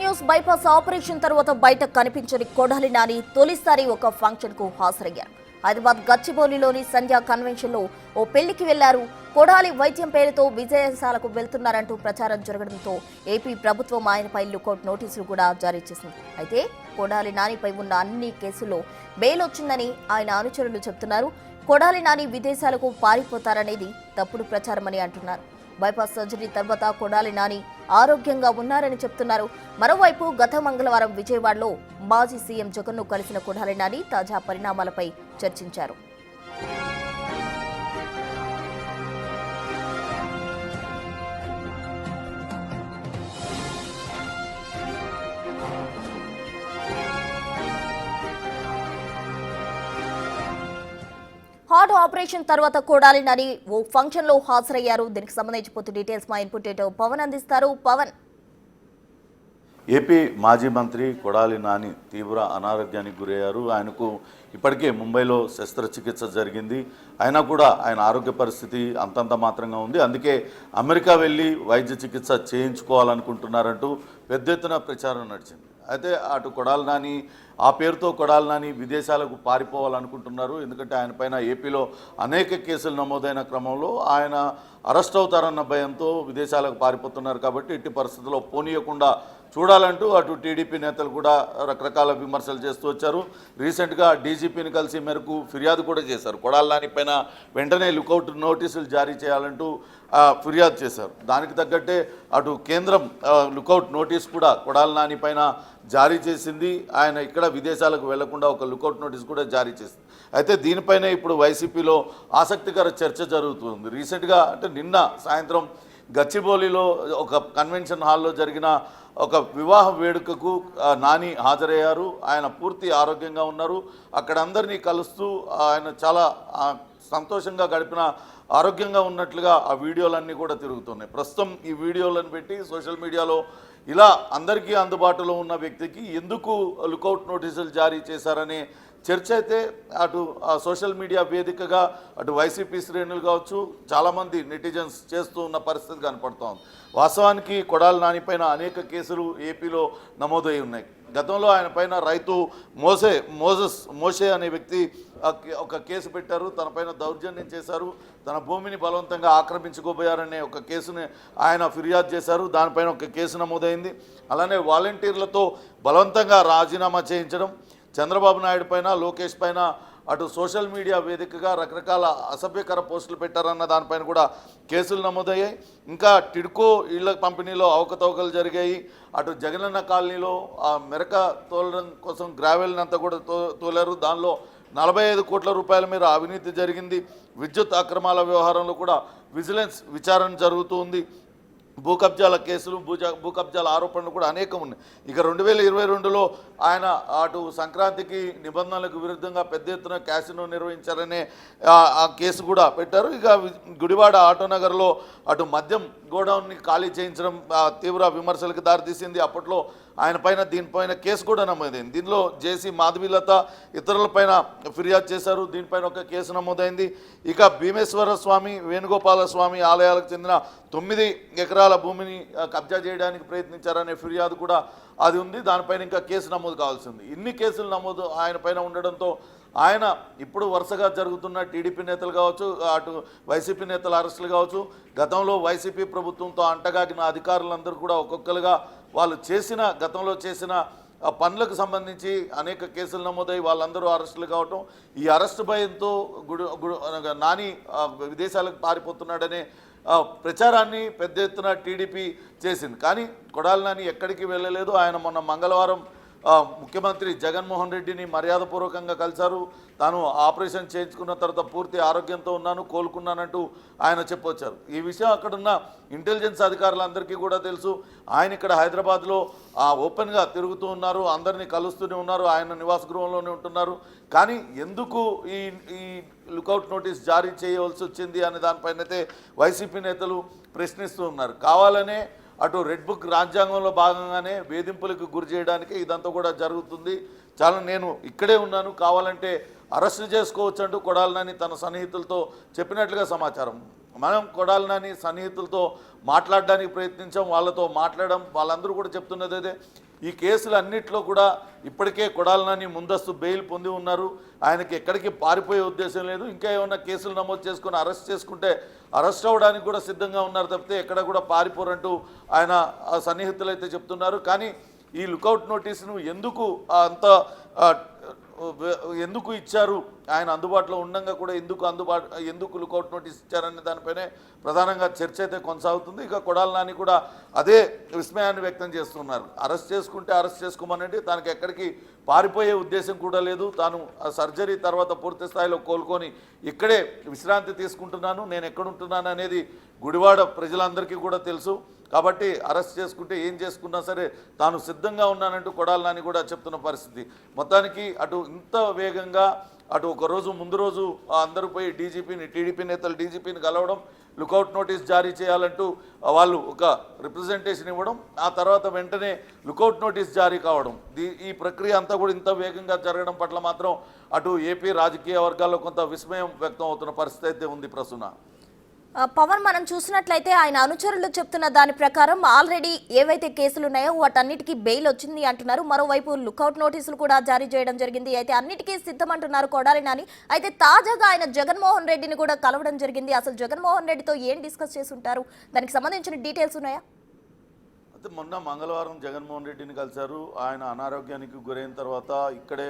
News bypass operation తర్వాత బయట కనిపించని కొడాలి నాని తొలిసారి ఒక ఫంక్షన్ కు హాజరయ్యారు. హైదరాబాద్ గచ్చిబౌలిలోని సంధ్యా కన్వెన్షన్ లో ఓ పెళ్లికి వెళ్లారు. కొడాలి వైద్యం పేరుతో విజయశాలకు వెళ్తున్నారంటూ ప్రచారం జరగడంతో ఏపీ ప్రభుత్వం ఆయనపై లుకౌట్ నోటీసులు కూడా జారీ చేసింది. అయితే కొడాలి నానిపై ఉన్న అన్ని కేసుల్లో బెయిల్ వచ్చిందని ఆయన అనుచరులు చెబుతున్నారు. కొడాలి నాని విదేశాలకు పారిపోతారనేది తప్పుడు ప్రచారమని అంటున్నారు. బైపాస్ సర్జరీ తర్వాత కొడాలి నాని ఆరోగ్యంగా ఉన్నారని చెప్తున్నారు. మరోవైపు గత మంగళవారం విజయవాడలో మాజీ సీఎం జగన్ను కలిసిన కొడాలి నాని తాజా పరిణామాలపై చర్చించారు. హార్ట్ ఆపరేషన్ తర్వాత కొడాలి నాని ఓ ఫంక్షన్ లో హాజరయ్యారు. దీనికి సంబంధించి పూర్తి డీటెయిల్స్ మా ఇన్పుట్ ఎడిటర్ పవన్ అందిస్తారు. పవన్, ఏపీ మాజీ మంత్రి కొడాలి నాని తీవ్ర అనారోగ్యానికి గురయ్యారు. ఆయనకు ఇప్పటికే ముంబైలో శస్త్రచికిత్స జరిగింది. అయినా కూడా ఆయన ఆరోగ్య పరిస్థితి అంతంత మాత్రంగా ఉంది. అందుకే అమెరికా వెళ్ళి వైద్య చికిత్స చేయించుకోవాలనుకుంటున్నారంటూ పెద్ద ఎత్తున ప్రచారం నడిచింది. అయితే అటు కొడాలి నాని ఆ పేరుతో కొడాలి నాని విదేశాలకు పారిపోవాలనుకుంటున్నారు. ఎందుకంటే ఆయన పైన ఏపీలో అనేక కేసులు నమోదైన క్రమంలో ఆయన అరెస్ట్ అవుతారన్న భయంతో విదేశాలకు పారిపోతున్నారు. కాబట్టి ఎట్టి పరిస్థితుల్లో పోనీయకుండా చూడాలంటూ అటు టీడీపీ నేతలు కూడా రకరకాల విమర్శలు చేస్తూ వచ్చారు. రీసెంట్గా డీజీపీని కలిసి మేరకు ఫిర్యాదు కూడా చేశారు. కొడాలి నాని పైన వెంటనే లుకౌట్ నోటీసులు జారీ చేయాలంటూ ఫిర్యాదు చేశారు. దానికి తగ్గట్టే అటు కేంద్రం లుకౌట్ నోటీస్ కూడా కొడాలి నాని పైన జారీ చేసింది. ఆయన ఇక్కడ విదేశాలకు వెళ్లకుండా ఒక లుకౌట్ నోటీస్ కూడా జారీ చేసింది. అయితే దీనిపైనే ఇప్పుడు వైసీపీలో ఆసక్తికర చర్చ జరుగుతుంది. రీసెంట్గా అంటే నిన్న సాయంత్రం గచ్చిబౌలిలో ఒక కన్వెన్షన్ హాల్లో జరిగిన ఒక వివాహ వేడుకకు నాని హాజరయ్యారు. ఆయన పూర్తి ఆరోగ్యంగా ఉన్నారు. అక్కడ అందరినీ కలుస్తూ ఆయన చాలా సంతోషంగా గడిపిన ఆరోగ్యంగా ఉన్నట్లుగా ఆ వీడియోలన్నీ కూడా తిరుగుతున్నాయి. ప్రస్తుతం ఈ వీడియోలను పెట్టి సోషల్ మీడియాలో ఇలా అందరికీ అందుబాటులో ఉన్న వ్యక్తికి ఎందుకు లుకౌట్ నోటీసులు జారీ చేశారనే చర్చ అయితే అటు సోషల్ మీడియా వేదికగా అటు వైసీపీ శ్రేణులు కావచ్చు చాలామంది నెటిజన్స్ చేస్తూ ఉన్న పరిస్థితి కనపడుతోంది. వాస్తవానికి కొడాలి నాని పైన అనేక కేసులు ఏపీలో నమోదై ఉన్నాయి. గతంలో ఆయన పైన రైతు మోసే అనే వ్యక్తి ఒక కేసు పెట్టారు. తన పైన దౌర్జన్యం చేశారు, తన భూమిని బలవంతంగా ఆక్రమించుకోబోయారనే ఒక కేసుని ఆయన ఫిర్యాదు చేశారు. దానిపైన ఒక కేసు నమోదైంది. అలానే వాలంటీర్లతో బలవంతంగా రాజీనామా చేయించడం, చంద్రబాబు నాయుడు పైన లోకేష్ పైన అటు సోషల్ మీడియా వేదికగా రకరకాల అసభ్యకర పోస్టులు పెట్టారన్న దానిపైన కూడా కేసులు నమోదయ్యాయి. ఇంకా టిడ్కో ఇళ్ల పంపిణీలో అవకతవకలు జరిగాయి. అటు జగనన్న కాలనీలో ఆ మెరక తోలడం కోసం గ్రావెల్ని అంతా కూడా తోలారు. దానిలో 45 కోట్ల రూపాయల మేర అవినీతి జరిగింది. విద్యుత్ అక్రమాల వ్యవహారంలో కూడా విజిలెన్స్ విచారణ జరుగుతుంది. భూ కబ్జాల కేసులు, భూ కబ్జాల ఆరోపణలు కూడా అనేకం ఉన్నాయి. ఇక 2022లో ఆయన అటు సంక్రాంతికి నిబంధనలకు విరుద్ధంగా పెద్ద ఎత్తున క్యాసినో నిర్వహించారనే ఆ కేసు కూడా పెట్టారు. ఇక గుడివాడ ఆటోనగర్లో అటు మద్యం గోడౌన్ని ఖాళీ చేయించడం తీవ్ర విమర్శలకు దారితీసింది. అప్పట్లో ఆయన పైన దీనిపైన కేసు కూడా నమోదైంది. దీనిలో జేసీ మాధవీలత ఇతరులపైన ఫిర్యాదు చేశారు. దీనిపైన ఒక కేసు నమోదైంది. ఇక భీమేశ్వర స్వామి, వేణుగోపాల స్వామి ఆలయాలకు చెందిన 9 ఎకరాల భూమిని కబ్జా చేయడానికి ప్రయత్నించారనే ఫిర్యాదు కూడా అది ఉంది. దానిపైన ఇంకా కేసు నమోదు కావాల్సింది. ఇన్ని కేసులు నమోదు ఆయన పైన ఉండడంతో ఆయన ఇప్పుడు వరుసగా జరుగుతున్న టీడీపీ నేతలు కావచ్చు, అటు వైసీపీ నేతల అరెస్టులు కావచ్చు, గతంలో వైసీపీ ప్రభుత్వంతో అంటగాగిన అధికారులందరూ కూడా ఒక్కొక్కరుగా వాళ్ళు గతంలో చేసిన పనులకు సంబంధించి అనేక కేసులు నమోదై వాళ్ళందరూ అరెస్టులు కావటం, ఈ అరెస్టు భయంతో నాని విదేశాలకు పారిపోతున్నాడనే ప్రచారాన్ని పెద్ద ఎత్తున టీడీపీ చేసింది. కానీ కొడాలి నాని ఎక్కడికి వెళ్ళలేదు. ఆయన మొన్న మంగళవారం ముఖ్యమంత్రి జగన్మోహన్ రెడ్డిని మర్యాదపూర్వకంగా కలిశారు. తాను ఆపరేషన్ చేయించుకున్న తర్వాత పూర్తి ఆరోగ్యంతో ఉన్నాను, కోలుకున్నానంటూ ఆయన చెప్పొచ్చారు. ఈ విషయం అక్కడున్న ఇంటెలిజెన్స్ అధికారులందరికీ కూడా తెలుసు. ఆయన ఇక్కడ హైదరాబాద్లో ఓపెన్గా తిరుగుతూ ఉన్నారు, అందరినీ కలుస్తూనే ఉన్నారు, ఆయన నివాస గృహంలోనే ఉంటున్నారు. కానీ ఎందుకు ఈ లుకౌట్ నోటీస్ జారీ చేయవలసి వచ్చింది అనే దానిపైనైతే వైసీపీ నేతలు ప్రశ్నిస్తూ ఉన్నారు. కావాలనే అటు రెడ్ బుక్ రాజ్యాంగంలో భాగంగానే వేధింపులకు గురి చేయడానికి ఇదంతా కూడా జరుగుతుంది. నేను ఇక్కడే ఉన్నాను, కావాలంటే అరెస్ట్ చేసుకోవచ్చు అంటూ కొడాలి నాని తన సన్నిహితులతో చెప్పినట్లుగా సమాచారం. మనం కొడాలి నాని సన్నిహితులతో మాట్లాడడానికి ప్రయత్నించాం, వాళ్ళతో మాట్లాడడం, వాళ్ళందరూ కూడా చెప్తున్నది అదే. ఈ కేసులు అన్నిట్లో కూడా ఇప్పటికే కొడాలి నాని ముందస్తు బెయిల్ పొంది ఉన్నారు. ఆయనకి ఎక్కడికి పారిపోయే ఉద్దేశం లేదు. ఇంకా ఏమన్నా కేసులు నమోదు చేసుకుని అరెస్ట్ చేసుకుంటే అరెస్ట్ అవ్వడానికి కూడా సిద్ధంగా ఉన్నారు తప్పితే ఎక్కడ కూడా పారిపోరంటూ ఆయన సన్నిహితులు అయితే చెప్తున్నారు. కానీ ఈ లుకౌట్ నోటీసును ఎందుకు ఇచ్చారు, ఆయన అందుబాటులో ఉండగా కూడా ఎందుకు లుకౌట్ నోటీస్ ఇచ్చారనే దానిపైనే ప్రధానంగా చర్చ అయితే కొనసాగుతుంది. ఇక కొడాలి నాని కూడా అదే విస్మయాన్ని వ్యక్తం చేస్తున్నారు. అరెస్ట్ చేసుకుంటే అరెస్ట్ చేసుకోమనండి, తనకి ఎక్కడికి పారిపోయే ఉద్దేశం కూడా లేదు. తాను సర్జరీ తర్వాత పూర్తి స్థాయిలో కోలుకొని ఇక్కడే విశ్రాంతి తీసుకుంటున్నాను, నేను ఎక్కడుంటున్నాను అనేది గుడివాడ ప్రజలందరికీ కూడా తెలుసు. కాబట్టి అరెస్ట్ చేసుకుంటే ఏం చేసుకున్నా సరే తాను సిద్ధంగా ఉన్నానంటూ కొడాలి నాని కూడా చెప్తున్న పరిస్థితి. మొత్తానికి అటు ఇంత వేగంగా అటు ఒక రోజు ముందు రోజు అందరూ పోయి టీడీపీ నేతలు డీజీపీని కలవడం, లుకౌట్ నోటీస్ జారీ చేయాలంటూ వాళ్ళు ఒక రిప్రజెంటేషన్ ఇవ్వడం, ఆ తర్వాత వెంటనే లుకౌట్ నోటీస్ జారీ కావడం, ఈ ప్రక్రియ అంతా కూడా ఇంత వేగంగా జరగడం పట్ల మాత్రం అటు ఏపీ రాజకీయ వర్గాల్లో కొంత విస్మయం వ్యక్తం అవుతున్న పరిస్థితి అయితే ఉంది ప్రస్తుతం. పవన్, మనం చూసినట్లయితే ఆయన అనుచరులు చెప్తున్న దాని ప్రకారం ఆల్రెడీ ఏవైతే కేసులు ఉన్నాయో వాటన్నిటికీ బెయిల్ వచ్చింది అంటున్నారు. మరోవైపు లుకౌట్ నోటీసులు కూడా జారీ చేయడం జరిగింది. అయితే అన్నిటికీ సిద్ధమంటున్నారు కొడాలి నాని. అయితే తాజాగా ఆయన జగన్మోహన్ రెడ్డిని కూడా కలవడం జరిగింది. అసలు జగన్మోహన్ రెడ్డితో ఏం డిస్కస్ చేసి ఉంటారు, దానికి సంబంధించిన డీటెయిల్స్ ఉన్నాయా? అయితే మొన్న మంగళవారం జగన్మోహన్ రెడ్డిని కలిశారు. ఆయన అనారోగ్యానికి గురైన తర్వాత ఇక్కడే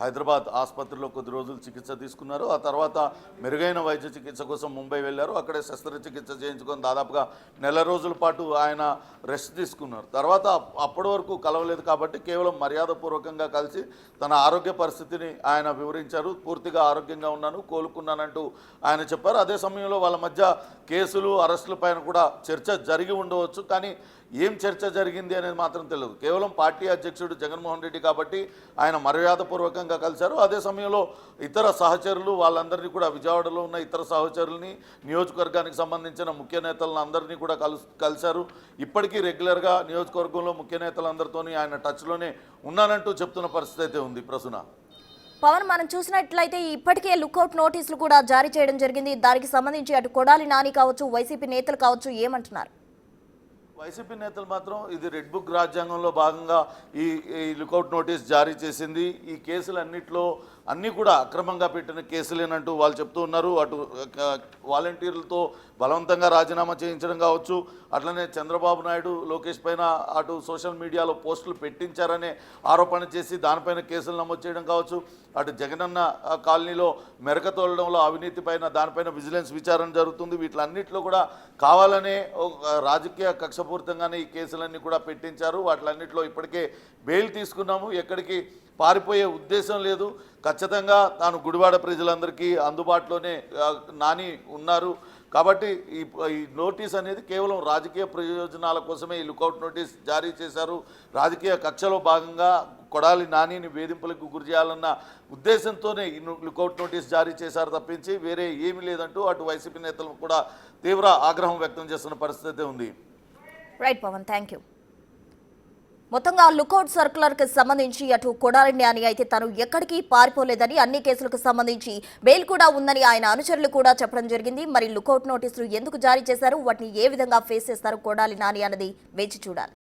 హైదరాబాద్ ఆసుపత్రిలో కొద్ది రోజులు చికిత్స తీసుకున్నారు. ఆ తర్వాత మెరుగైన వైద్య చికిత్స కోసం ముంబై వెళ్ళారు. అక్కడే శస్త్రచికిత్స చేయించుకొని దాదాపుగా నెల రోజుల పాటు ఆయన రెస్ట్ తీసుకున్నారు. తర్వాత అప్పటి వరకు కలవలేదు కాబట్టి కేవలం మర్యాదపూర్వకంగా కలిసి తన ఆరోగ్య పరిస్థితిని ఆయన వివరించారు. పూర్తిగా ఆరోగ్యంగా ఉన్నాను, కోలుకున్నానంటూ ఆయన చెప్పారు. అదే సమయంలో వాళ్ళ మధ్య కేసులు అరెస్టుల పైన కూడా చర్చ జరిగి ఉండవచ్చు. కానీ ఏం చర్చ జరిగింది అనేది మాత్రం తెలియదు. కేవలం పార్టీ అధ్యక్షుడు జగన్మోహన్ రెడ్డి కాబట్టి ఆయన మర్యాదపూర్వకంగా కలిశారు. అదే సమయంలో ఇతర సహచరులు వాళ్ళందరినీ కూడా, విజయవాడలో ఉన్న ఇతర సహచరుల్ని, నియోజకవర్గానికి సంబంధించిన ముఖ్య నేతలను అందరినీ కూడా కలిశారు. ఇప్పటికీ రెగ్యులర్గా నియోజకవర్గంలో ముఖ్య నేతలందరితో ఆయన టచ్లోనే ఉన్నానంటూ చెప్తున్న పరిస్థితి అయితే ఉంది ప్రసున. పవన్, మనం చూసినట్లయితే ఇప్పటికే లుకౌట్ నోటీసులు కూడా జారీ చేయడం జరిగింది. దానికి సంబంధించి అటు కొడాలి నాని కావచ్చు, వైసీపీ నేతలు కావచ్చు, ఏమంటున్నారు? వైసీపీ నేతలు మాత్రం ఇది రెడ్ బుక్ రాజ్యాంగంలో భాగంగా ఈ లుకౌట్ నోటీస్ జారీ చేసింది. ఈ కేసులన్నింటిలో అన్నీ కూడా అక్రమంగా పెట్టిన కేసులేనంటూ వాళ్ళు చెప్తూ ఉన్నారు. అటు వాలంటీర్లతో బలవంతంగా రాజీనామా చేయించడం కావచ్చు, అట్లనే చంద్రబాబు నాయుడు లోకేష్ పైన అటు సోషల్ మీడియాలో పోస్టులు పెట్టించారనే ఆరోపణ చేసి దానిపైన కేసులు నమోదు చేయడం కావచ్చు, అటు జగనన్న కాలనీలో మెరక తోలడంలో అవినీతి పైన దానిపైన విజిలెన్స్ విచారణ జరుగుతుంది. వీటిలన్నింటిలో కూడా కావాలనే రాజకీయ కక్షపూరితంగానే ఈ కేసులన్నీ కూడా పెట్టించారు. వాటిలన్నింటిలో ఇప్పటికే బెయిల్ తీసుకున్నాము, ఎక్కడికి పారిపోయే ఉద్దేశం లేదు, ఖచ్చితంగా తాను గుడివాడ ప్రజలందరికీ అందుబాటులోనే నాని ఉన్నారు. కాబట్టి ఈ నోటీస్ అనేది కేవలం రాజకీయ ప్రయోజనాల కోసమే ఈ లుకౌట్ నోటీస్ జారీ చేశారు. రాజకీయ కక్షలో భాగంగా కొడాలి నానిని వేధింపులకు గురి చేయాలన్న ఉద్దేశంతోనే ఈ లుకౌట్ నోటీస్ జారీ చేశారు తప్పించి వేరే ఏమీ లేదంటూ అటు వైసీపీ నేతలు కూడా తీవ్ర ఆగ్రహం వ్యక్తం చేస్తున్న పరిస్థితి ఉంది. Right Pawan, thank you. మొత్తంగా లుకౌట్ సర్కులర్కి సంబంధించి అటు కొడాలి నాని అయితే తను ఎక్కడికి పారిపోలేదని, అన్ని కేసులకు సంబంధించి బెయిల్ కూడా ఉందని ఆయన అనుచరులు కూడా చెప్పడం జరిగింది. మరి లుకౌట్ నోటీసులు ఎందుకు జారీ చేశారు, వాటిని ఏ విధంగా ఫేస్ చేస్తారు కొడాలి నాని అన్నది వేచి చూడాలి.